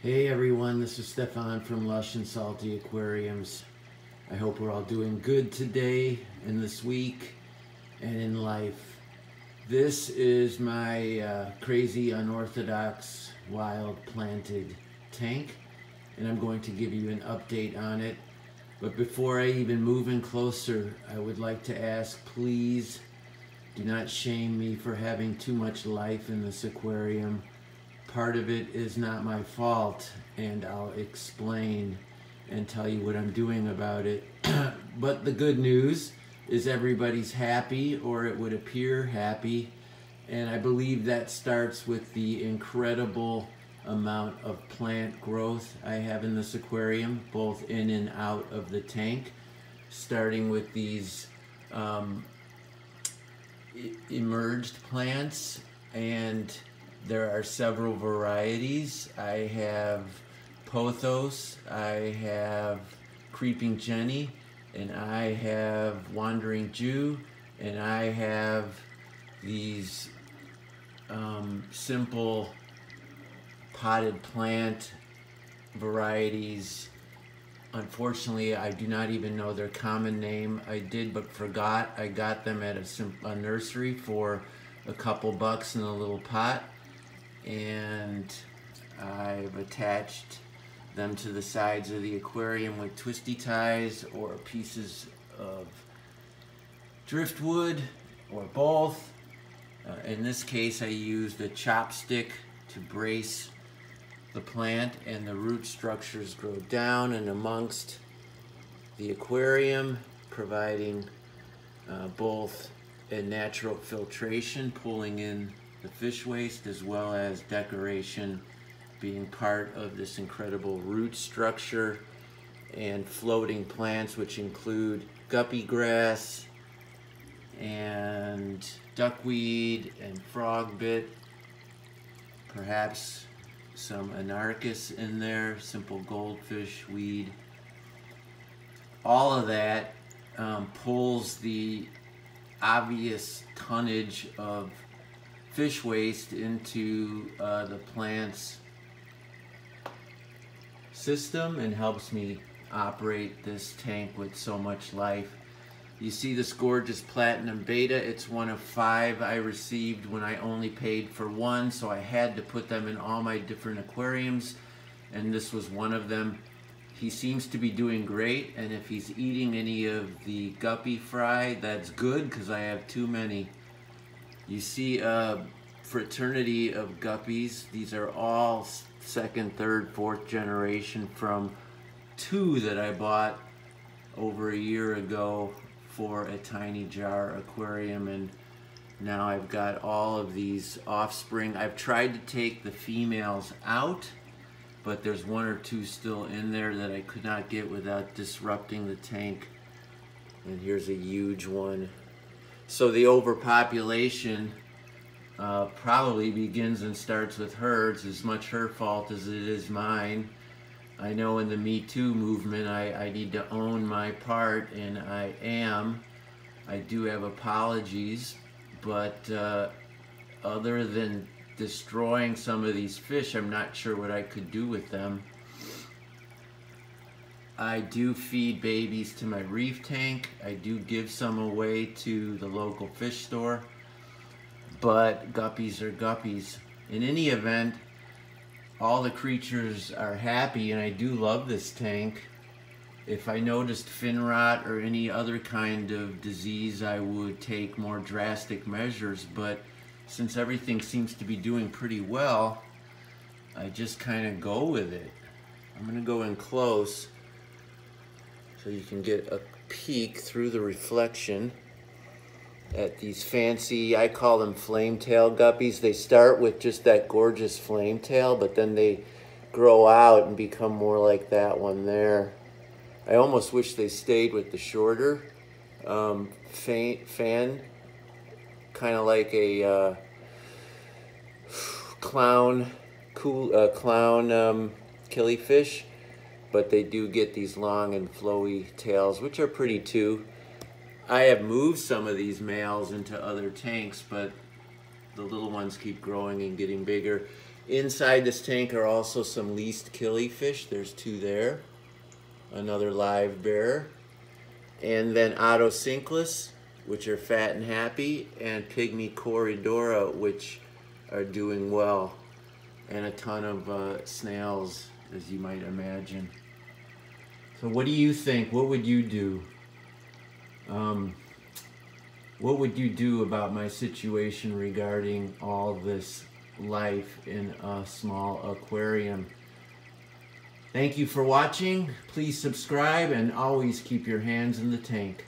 Hey everyone, this is Stefan from Lush and Salty Aquariums. I hope we're all doing good today and this week and in life. This is my crazy, unorthodox, wild planted tank, and I'm going to give you an update on it. But before I even move in closer, I would like to ask, please do not shame me for having too much life in this aquarium. Part of it is not my fault, and I'll explain and tell you what I'm doing about it. But the good news is everybody's happy, or it would appear happy, and I believe that starts with the incredible amount of plant growth I have in this aquarium, both in and out of the tank, starting with these emerged plants, and there are several varieties. I have pothos, I have creeping Jenny, and I have wandering Jew, and I have these simple potted plant varieties. Unfortunately, I do not even know their common name. I did but forgot. I got them at a nursery for a couple bucks in a little pot, and I've attached them to the sides of the aquarium with twisty ties or pieces of driftwood or both. In this case, I used a chopstick to brace the plant, and the root structures grow down and amongst the aquarium, providing both a natural filtration, pulling in the fish waste, as well as decoration, being part of this incredible root structure, and floating plants, which include guppy grass and duckweed and frogbit, perhaps some anarchus in there, simple goldfish weed. All of that pulls the obvious tonnage of fish waste into the plant's system and helps me operate this tank with so much life. You see this gorgeous platinum betta. It's one of 5 I received when I only paid for 1, so I had to put them in all my different aquariums, and this was one of them. He seems to be doing great, and if he's eating any of the guppy fry, that's good, because I have too many. You see a fraternity of guppies. These are all 2nd, 3rd, 4th generation from 2 that I bought over a year ago for a tiny jar aquarium, and now I've got all of these offspring. I've tried to take the females out, but there's 1 or 2 still in there that I could not get without disrupting the tank. And here's a huge one. So the overpopulation probably begins and starts with her. It's as much her fault as it is mine. I know in the Me Too movement I need to own my part, and I am. I do have apologies, but other than destroying some of these fish, I'm not sure what I could do with them. I do feed babies to my reef tank. I do give some away to the local fish store, but guppies are guppies. In any event, all the creatures are happy, and I do love this tank. If I noticed fin rot or any other kind of disease, I would take more drastic measures, but since everything seems to be doing pretty well, I just kind of go with it. I'm gonna go in close so you can get a peek through the reflection at these fancy, I call them flame tail guppies. They start with just that gorgeous flame tail, but then they grow out and become more like that one there. I almost wish they stayed with the shorter fan, kind of like a clown killifish, but they do get these long and flowy tails, which are pretty too. I have moved some of these males into other tanks, but the little ones keep growing and getting bigger. Inside this tank are also some least killifish. There's 2 there. Another live bear. And then Ottos, which are fat and happy, and pygmy Cory, which are doing well. And a ton of snails, as you might imagine. So what do you think? What would you do? What would you do about my situation regarding all this life in a small aquarium? Thank you for watching. Please subscribe and always keep your hands in the tank.